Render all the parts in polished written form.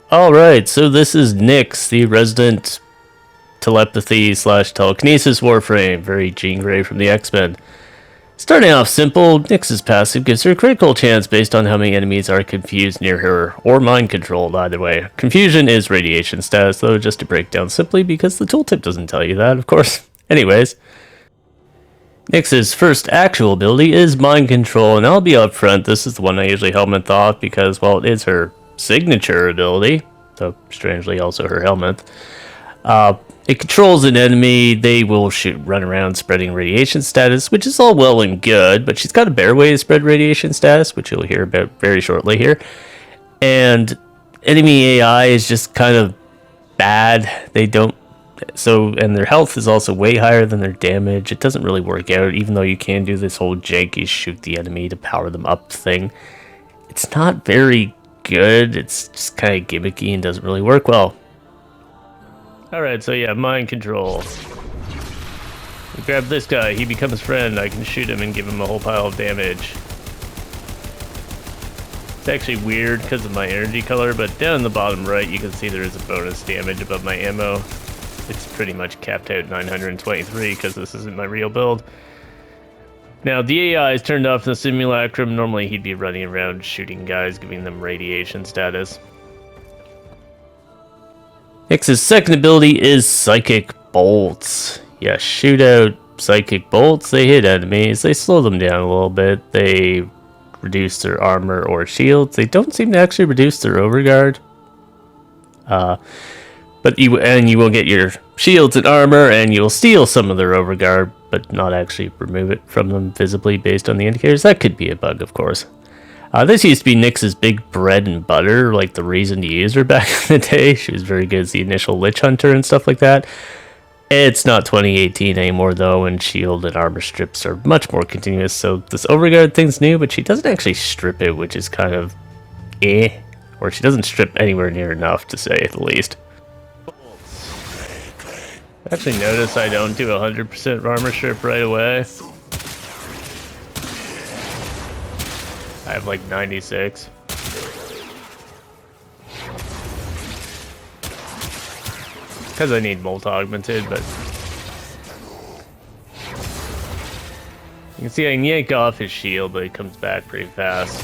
Alright, so this is Nyx, the resident telepathy slash telekinesis Warframe, very Jean Grey from the X-Men. Starting off simple, Nyx's passive gives her a critical chance based on how many enemies are confused near her, or mind controlled either way. Confusion is radiation status though, just to break down simply because the tooltip doesn't tell you that, of course. Anyways, Nyx's first actual ability is mind control, and I'll be upfront, this is the one I usually helmet off because, well, it is her signature ability, so strangely also her helmet. It controls an enemy, they will run around spreading radiation status, which is all well and good, but she's got a better way to spread radiation status, which you'll hear about very shortly here. And enemy AI is just kind of bad. And their health is also way higher than their damage. It doesn't really work out, even though you can do this whole janky shoot the enemy to power them up thing. It's not very good. It's just kind of gimmicky and doesn't really work well. Alright, so yeah, mind control. We grab this guy, he becomes friend, I can shoot him and give him a whole pile of damage. It's actually weird because of my energy color, but down in the bottom right you can see there is a bonus damage above my ammo. It's pretty much capped out 923 because this isn't my real build. Now, the AI is turned off in the simulacrum. Normally he'd be running around shooting guys, giving them radiation status. Nyx's second ability is Psychic Bolts. Yeah, shoot out Psychic Bolts. They hit enemies. They slow them down a little bit. They reduce their armor or shields. They don't seem to actually reduce their overguard. But you will get your shields and armor, and you'll steal some of their overguard, but not actually remove it from them visibly based on the indicators. That could be a bug, of course. This used to be Nyx's big bread and butter, like the reason to use her back in the day. She was very good as the initial Lich Hunter and stuff like that. It's not 2018 anymore, though, and shield and armor strips are much more continuous, so this overguard thing's new, but she doesn't actually strip it, which is kind of or she doesn't strip anywhere near enough, to say the least. Actually notice I don't do 100% armor strip right away. I have like 96. Because I need multi-augmented, but... You can see I can yank off his shield, but he comes back pretty fast.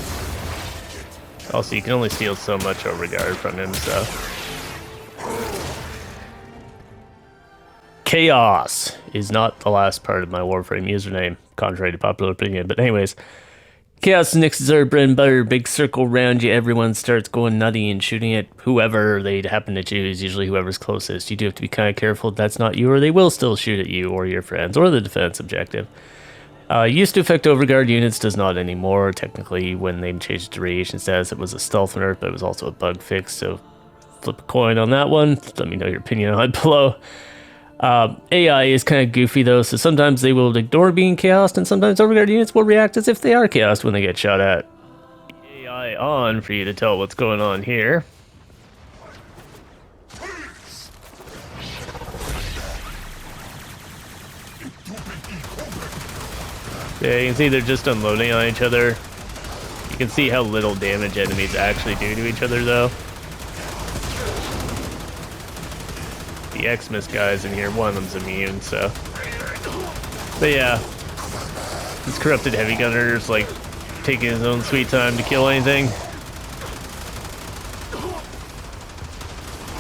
Also, you can only steal so much overguard from him, so... Chaos is not the last part of my Warframe username, contrary to popular opinion, but anyways... Chaos and Nyx are bread and butter, big circle around you, everyone starts going nutty and shooting at whoever they happen to choose, usually whoever's closest. You do have to be kind of careful that's not you, or they will still shoot at you or your friends, or the defense objective. Used to affect overguard units, does not anymore. Technically, when they changed to radiation status, it was a stealth nerf, but it was also a bug fix, so flip a coin on that one. Let me know your opinion on it below. AI is kind of goofy though, so sometimes they will ignore being chaosed, and sometimes overguard units will react as if they are chaosed when they get shot at. AI on for you to tell what's going on here. Yeah, you can see they're just unloading on each other. You can see how little damage enemies actually do to each other though. The Xmas guys in here, one of them's immune, so. But yeah, this corrupted heavy gunner's like taking his own sweet time to kill anything.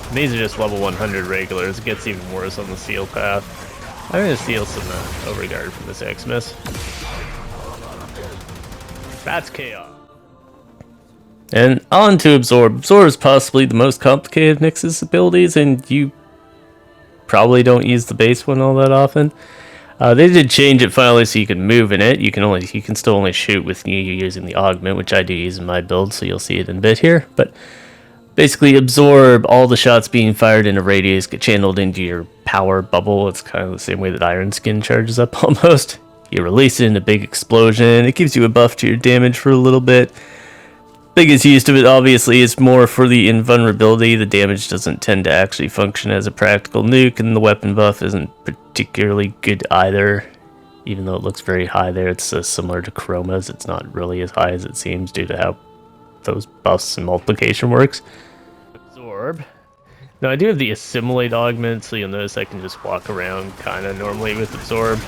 And these are just level 100 regulars. It gets even worse on the seal path. I'm gonna steal some overguard from this Xmas. That's chaos. And on to Absorb. Absorb is possibly the most complicated of Nyx's abilities, and you probably don't use the base one all that often. They did change it finally so you can move in it. You can still only shoot with you using the augment, which I do use in my build, so you'll see it in a bit here. But basically absorb all the shots being fired in a radius, get channeled into your power bubble. It's kind of the same way that Iron Skin charges up almost. You release it in a big explosion. It gives you a buff to your damage for a little bit. Biggest use of it obviously is more for the invulnerability. The damage doesn't tend to actually function as a practical nuke, and the weapon buff isn't particularly good either. Even though it looks very high there, it's similar to Chroma's. It's not really as high as it seems due to how those buffs and multiplication works. Absorb absorb. Now I do have the assimilate augment, so you'll notice I can just walk around kind of normally with absorb.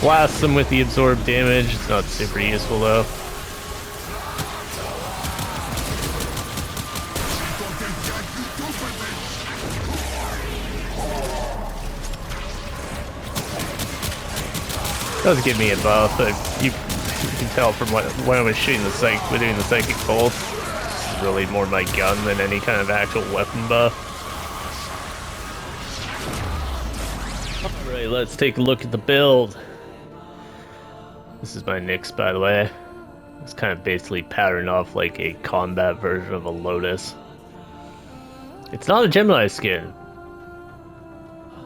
Blast them with the absorb damage. It's not super useful though. Does give me a buff, but you can tell from when I was shooting the doing the psychic bolts, this is really more my gun than any kind of actual weapon buff. Alright, let's take a look at the build. This is my Nyx, by the way. It's kind of basically patterned off like a combat version of a Lotus. It's not a Gemini skin.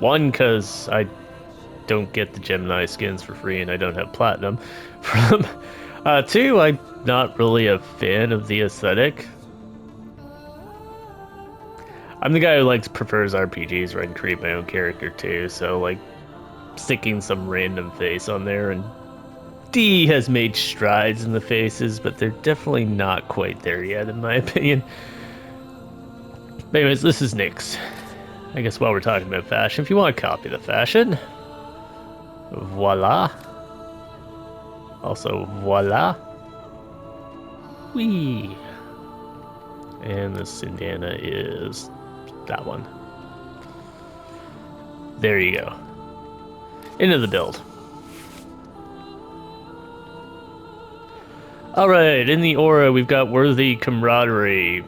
One, because I don't get the Gemini skins for free and I don't have platinum for them. Two, I'm not really a fan of the aesthetic. I'm the guy who prefers RPGs where I can create my own character too, so like sticking some random face on there, and D has made strides in the faces, but they're definitely not quite there yet in my opinion. But anyways, this is Nyx. I guess while we're talking about fashion, if you want to copy the fashion, voila. Also, voila. Whee. And the Sindana is that one. There you go. Into the build. Alright, in the aura we've got worthy camaraderie.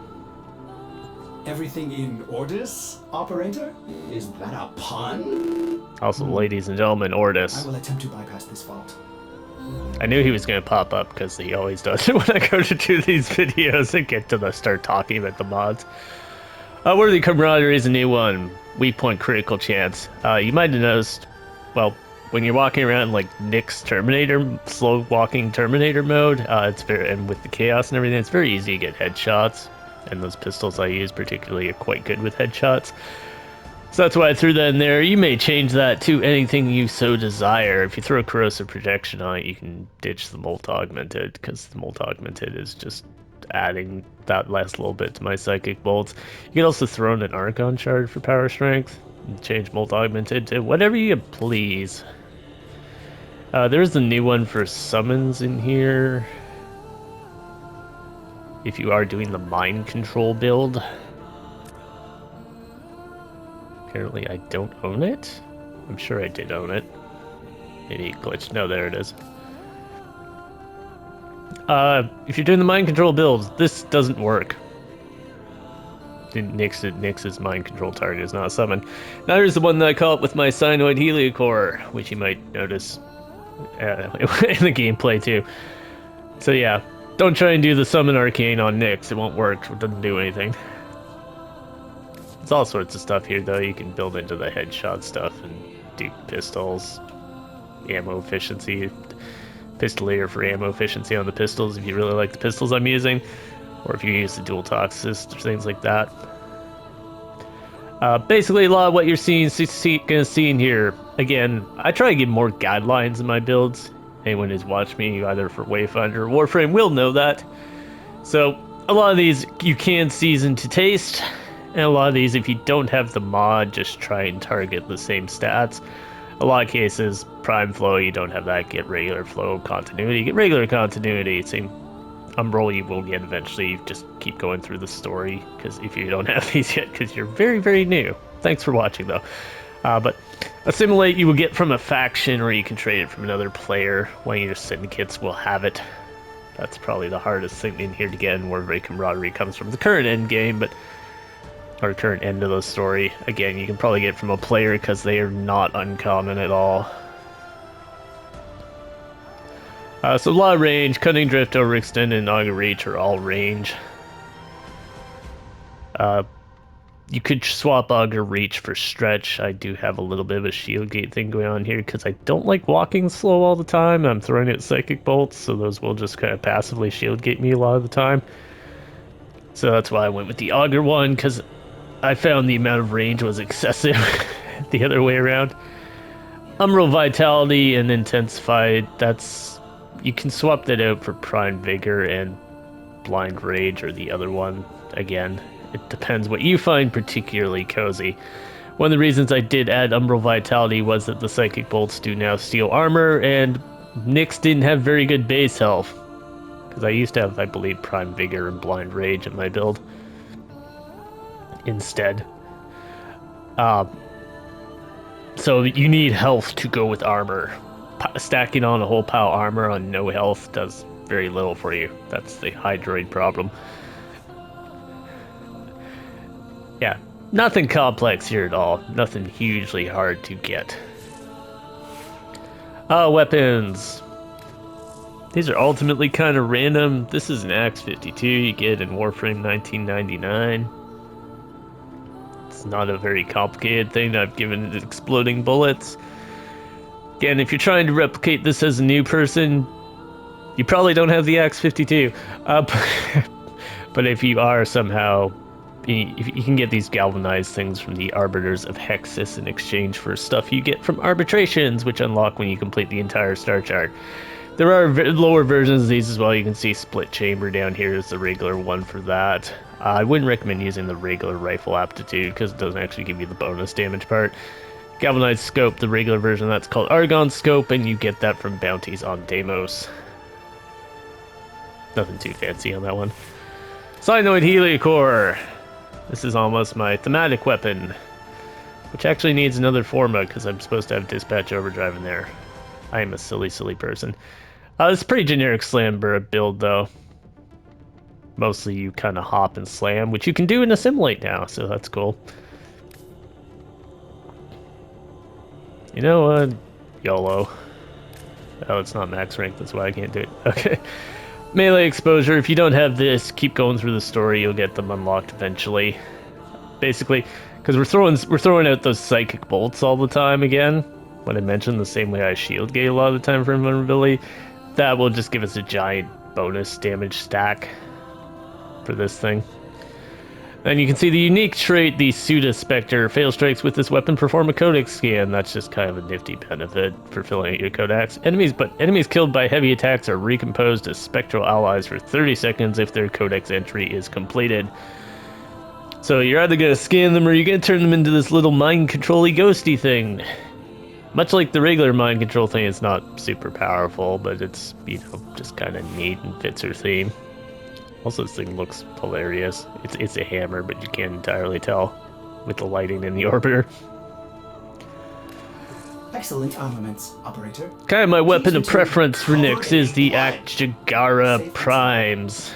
Everything in orders, operator? Is that a pun? Also, ladies and gentlemen, Ordis. I will attempt to bypass this vault. I knew he was going to pop up because he always does it when I go to do these videos and get to start talking about the mods. Worthy Camaraderie is a new one. Weak point critical chance. You might have noticed, well, when you're walking around like Nyx Terminator, slow walking Terminator mode, and with the chaos and everything, it's very easy to get headshots. And those pistols I use particularly are quite good with headshots. So that's why I threw that in there. You may change that to anything you so desire. If you throw corrosive projection on it, you can ditch the molt augmented, because the molt augmented is just adding that last little bit to my psychic bolts. You can also throw in an Archon shard for power strength and change molt augmented to whatever you please. There's a new one for summons in here. If you are doing the mind control build. Apparently I don't own it. I'm sure I did own it. Maybe it glitched. No, there it is. If you're doing the mind control builds, this doesn't work. Nyx's mind control target is not summoned. Now here's the one that I call it with my Cyanoid Heliocore, which you might notice in the gameplay too. So yeah, don't try and do the summon arcane on Nyx. It won't work. It doesn't do anything. There's all sorts of stuff here though. You can build into the headshot stuff and do pistols, ammo efficiency, pistolier for ammo efficiency on the pistols if you really like the pistols I'm using, or if you use the dual toxist or things like that. Basically a lot of what you're gonna see in here. Again, I try to give more guidelines in my builds. Anyone who's watched me either for Wayfinder or Warframe will know that. So a lot of these you can season to taste, and a lot of these, if you don't have the mod, just try and target the same stats. A lot of cases, prime flow, you don't have that, get regular flow continuity. Get regular continuity, same Umbrella you will get eventually. You just keep going through the story, because if you don't have these yet, because you're very, very new. Thanks for watching though. But assimilate you will get from a faction, or you can trade it from another player. One of your syndicates will have it. That's probably the hardest thing in here to get, and where very camaraderie comes from the current end game, or current end of the story. Again, you can probably get it from a player because they are not uncommon at all. So a lot of range. Cutting, drift, overextend, and auger reach are all range. You could swap auger reach for stretch. I do have a little bit of a shield gate thing going on here because I don't like walking slow all the time. I'm throwing out psychic bolts, so those will just kind of passively shield gate me a lot of the time. So that's why I went with the auger one, because I found the amount of range was excessive the other way around. Umbral Vitality and Intensified, that's... You can swap that out for Prime Vigor and Blind Rage or the other one. Again, it depends what you find particularly cozy. One of the reasons I did add Umbral Vitality was that the Psychic Bolts do now steal armor, and Nyx didn't have very good base health. Because I used to have, I believe, Prime Vigor and Blind Rage in my build instead. So you need health to go with armor. Stacking on a whole pile of armor on no health does very little for you. That's the Hydroid problem. Yeah, nothing complex here at all. Nothing hugely hard to get. Weapons. These are ultimately kind of random. This is an Axe 52 you get in Warframe 1999. It's not a very complicated thing. I've given it exploding bullets. Again, if you're trying to replicate this as a new person, you probably don't have the Axe 52. But if you are somehow... You can get these galvanized things from the Arbiters of Hexus in exchange for stuff you get from arbitrations, which unlock when you complete the entire star chart. There are lower versions of these as well. You can see Split Chamber down here is the regular one for that. I wouldn't recommend using the regular rifle aptitude because it doesn't actually give you the bonus damage part. Galvanized Scope, the regular version, that's called Argon Scope, and you get that from bounties on Deimos. Nothing too fancy on that one. Cyanoid Heliocore. This is almost my thematic weapon, which actually needs another forma because I'm supposed to have Dispatch Overdrive in there. I am a silly, silly person. It's a pretty generic slam build, though. Mostly you kind of hop and slam, which you can do in Assimilate now, so that's cool. You know what? YOLO. Oh, it's not max rank, that's why I can't do it. Okay. Melee exposure. If you don't have this, keep going through the story, you'll get them unlocked eventually. Basically, because we're throwing out those psychic bolts all the time again. When I mentioned the same way I shield gate a lot of the time for invulnerability, that will just give us a giant bonus damage stack for this thing. And you can see the unique trait, the Suda Spectre. Fail strikes with this weapon perform a codex scan. That's just kind of a nifty benefit for filling out your codex. Enemies killed by heavy attacks are recomposed as spectral allies for 30 seconds if their codex entry is completed. So you're either going to scan them or you're going to turn them into this little mind control-y ghosty thing. Much like the regular mind control thing, it's not super powerful, but it's, you know, just kind of neat and fits her theme. Also, this thing looks hilarious. It's a hammer, but you can't entirely tell with the lighting in the orbiter. Excellent armaments, operator. Kind of my weapon of preference for Nyx is the Akjagara Primes.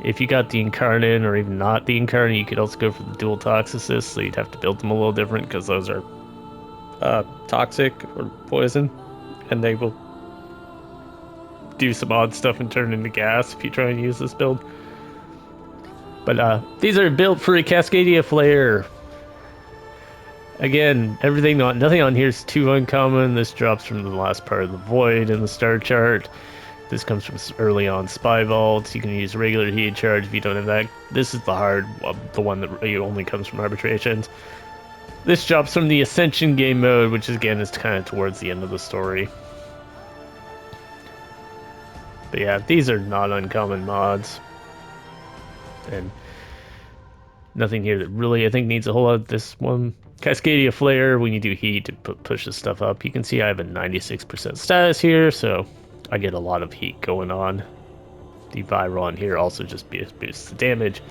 If you got the Incarnate or even not the Incarnate, you could also go for the dual Toxicist, so you'd have to build them a little different because those are toxic or poison, and they will do some odd stuff and turn into gas if you try and use this build. But these are built for a Cascadia Flare. Again, nothing on here is too uncommon. This drops from the last part of the Void in the star chart. This comes from early on Spy Vaults. You can use regular heat charge if you don't have that. This is the one that only comes from arbitrations. This drops from the Ascension game mode, which again is kind of towards the end of the story. But yeah, these are not uncommon mods. And nothing here that really, I think, needs a whole lot of this one. Cascadia Flare, when you do heat to push this stuff up. You can see I have a 96% status here, so I get a lot of heat going on. The Viron here also just boosts the damage.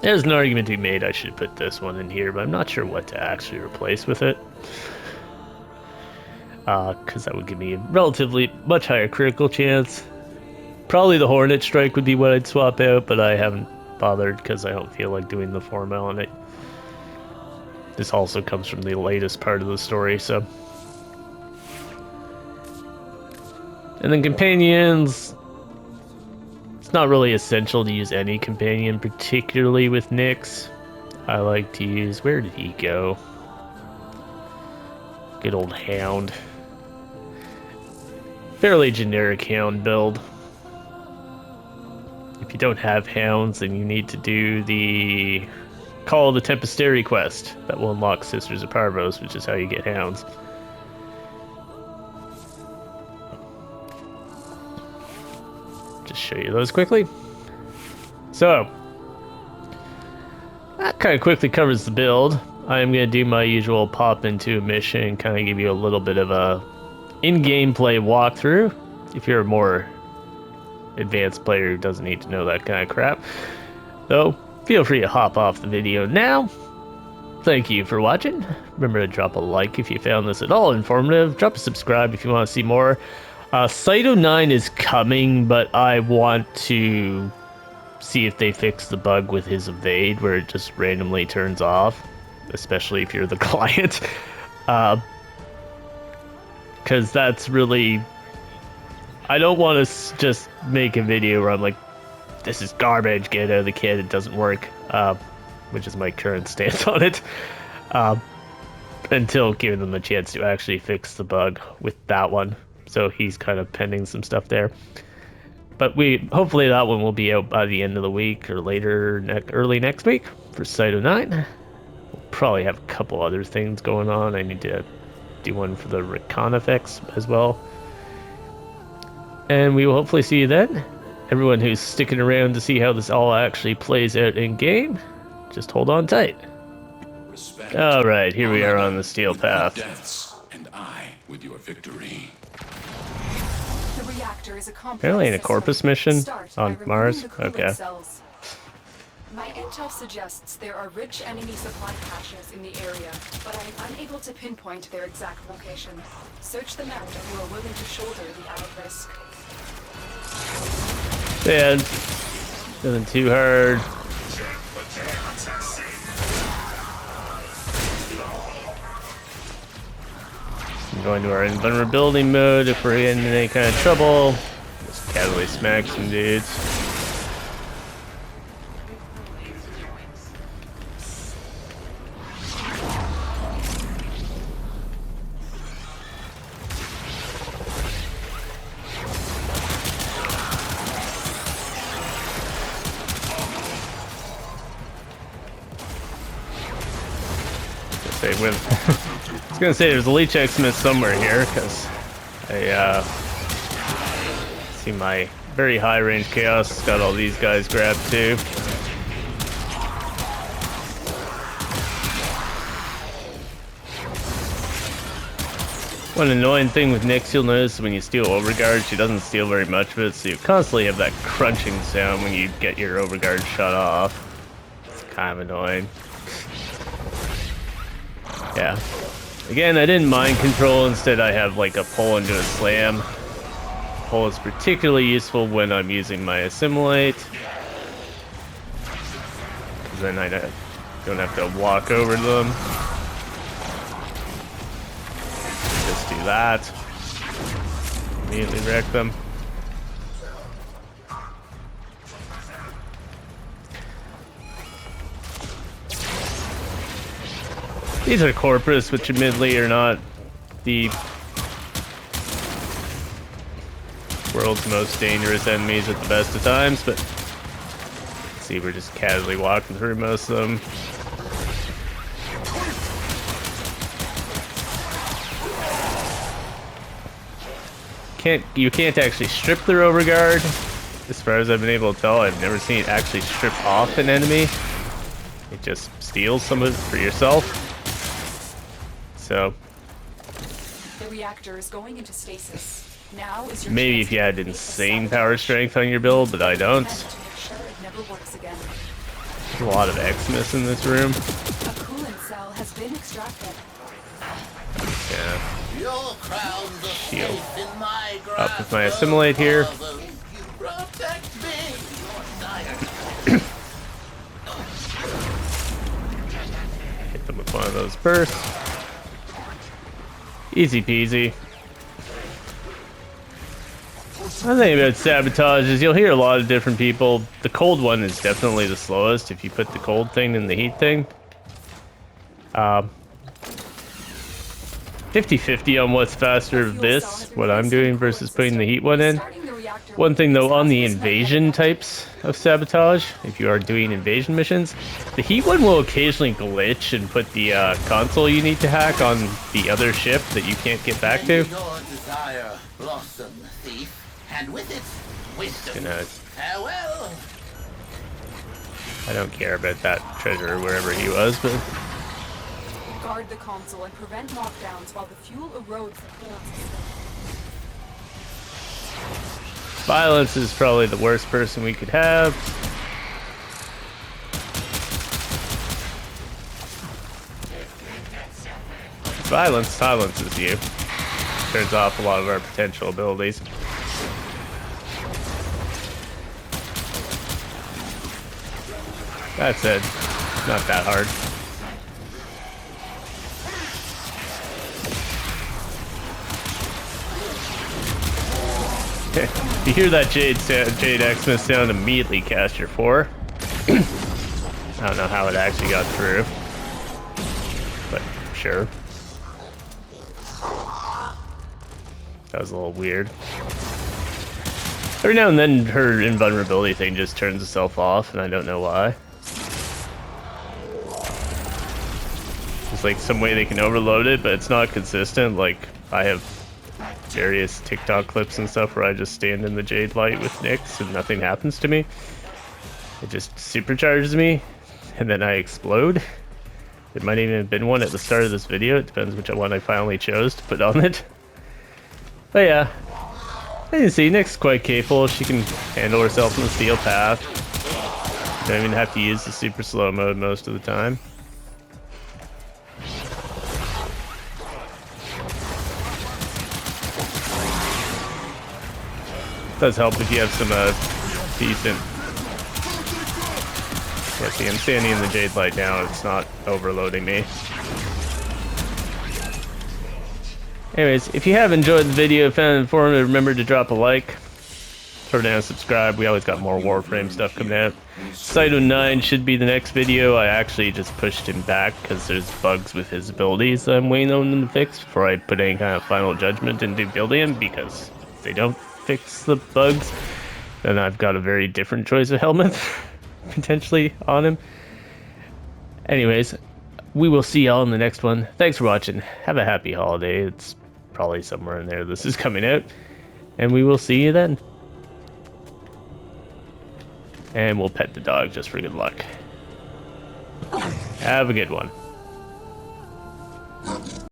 There's an argument to be made I should put this one in here, but I'm not sure what to actually replace with it. Because that would give me a relatively much higher critical chance. Probably the Hornet Strike would be what I'd swap out, but I haven't bothered because I don't feel like doing the formal on it. This also comes from the latest part of the story, so. And then companions. It's not really essential to use any companion, particularly with Nyx. I like to use, where did he go? Good old Hound. Fairly generic Hound build. if you don't have hounds, then you need to do the Call of the Tempestary quest that will unlock Sisters of Parvos, which is how you get hounds. Just show you those quickly. So, that kind of quickly covers the build. I'm going to do my usual pop into a mission, kind of give you a little bit of a in-game play walkthrough. If you're a more advanced player who doesn't need to know that kind of crap. Though, feel free to hop off the video now. Thank you for watching. Remember to drop a like if you found this at all informative. Drop a subscribe if you want to see more. Cyto 9 is coming, but I want to see if they fix the bug with his evade where it just randomly turns off, especially if you're the client. Because that's really... I don't want to just make a video where I'm like, this is garbage, get out of the kit, it doesn't work, which is my current stance on it, until giving them a chance to actually fix the bug with that one. So he's kind of pending some stuff there. But hopefully that one will be out by the end of the week or later, early next week for Cyto 9. We'll probably have a couple other things going on. I need to do one for the Recon effects as well. And we will hopefully see you then. Everyone who's sticking around to see how this all actually plays out in game, just hold on tight. All right, here we are on the steel path. Deaths, and I with your victory. The reactor is a complex Apparently in a system. Corpus mission Start by on removing Mars. the coolant Okay. cells. My intel suggests there are rich enemy supply caches in the area, but I am unable to pinpoint their exact location. Search them out if you are willing to shoulder the added risk. And nothing too hard. Go into our invulnerability mode if we're in any kind of trouble. Just casually smack some dudes. Say when I was gonna say there's a leech X-Smith somewhere here because I see my very high range chaos got all these guys grabbed too. One annoying thing with Nyx you'll notice when you steal Overguard, she doesn't steal very much of it, so you constantly have that crunching sound when you get your Overguard shut off. It's kind of annoying. Yeah. Again, I didn't mind control. Instead, I have like a pull into a slam. Pull is particularly useful when I'm using my assimilate, because then I don't have to walk over them. Just do that. Immediately wreck them. These are Corpus, which admittedly are not the world's most dangerous enemies at the best of times, but see, we're just casually walking through most of them. You can't actually strip their Overguard, as far as I've been able to tell. I've never seen it actually strip off an enemy. It just steals some of it for yourself. So The reactor is going into stasis. Now is your maybe chance if you to had complete the insane sabotage. power strength on your build, but I don't. And to make sure it never works again. There's a lot of Xmas in this room. A coolant cell has been extracted. Yeah. Your crown's a Shield. safe in my Up with my assimilate here. grasp. You protect me. Hit them with one of those bursts. Easy peasy. One thing about sabotage is you'll hear a lot of different people. The cold one is definitely the slowest if you put the cold thing in the heat thing. 50-50 on what's faster of this, what I'm doing, versus putting the heat one in. reactor. One thing though, on the This invasion types of sabotage, if you are doing invasion missions, the heat one will occasionally glitch and put the console you need to hack on the other ship that you can't get back to. Your desire blossom, thief, and with it, wisdom. Farewell. I don't care about that treasure wherever he was, but Guard the console and prevent knockdowns while the fuel erodes the coolant system. Violence is probably the worst person we could have. Violence silences you. Turns off a lot of our potential abilities. That said, not that hard. If you hear that Jade Xmas sound, immediately cast your 4. I don't know how it actually got through, but sure. That was a little weird. Every now and then her invulnerability thing just turns itself off, and I don't know why. It's like some way they can overload it, but it's not consistent. Like, I have various TikTok clips and stuff where I just stand in the Jade light with Nyx and nothing happens to me. It just supercharges me, and then I explode. There might even have been one at the start of this video. It depends which one I finally chose to put on it. But yeah, as you can see, Nyx is quite capable. She can handle herself in the steel path. Don't even have to use the super slow mode most of the time. Does help if you have some decent. Yeah, see, I'm standing in the Jade light now. It's not overloading me. Anyways, if you have enjoyed the video, found it informative, remember to drop a like, throw down and subscribe. We always got more Warframe stuff coming out. Saito 9 should be the next video. I actually just pushed him back because there's bugs with his abilities that I'm waiting on them to fix before I put any kind of final judgment into building him, because if they don't fix the bugs, then I've got a very different choice of helmet potentially on him. Anyways, we will see y'all in the next one. Thanks for watching. Have a happy holiday. It's probably somewhere in there this is coming out, and we will see you then. And we'll pet the dog just for good luck. Have a good one.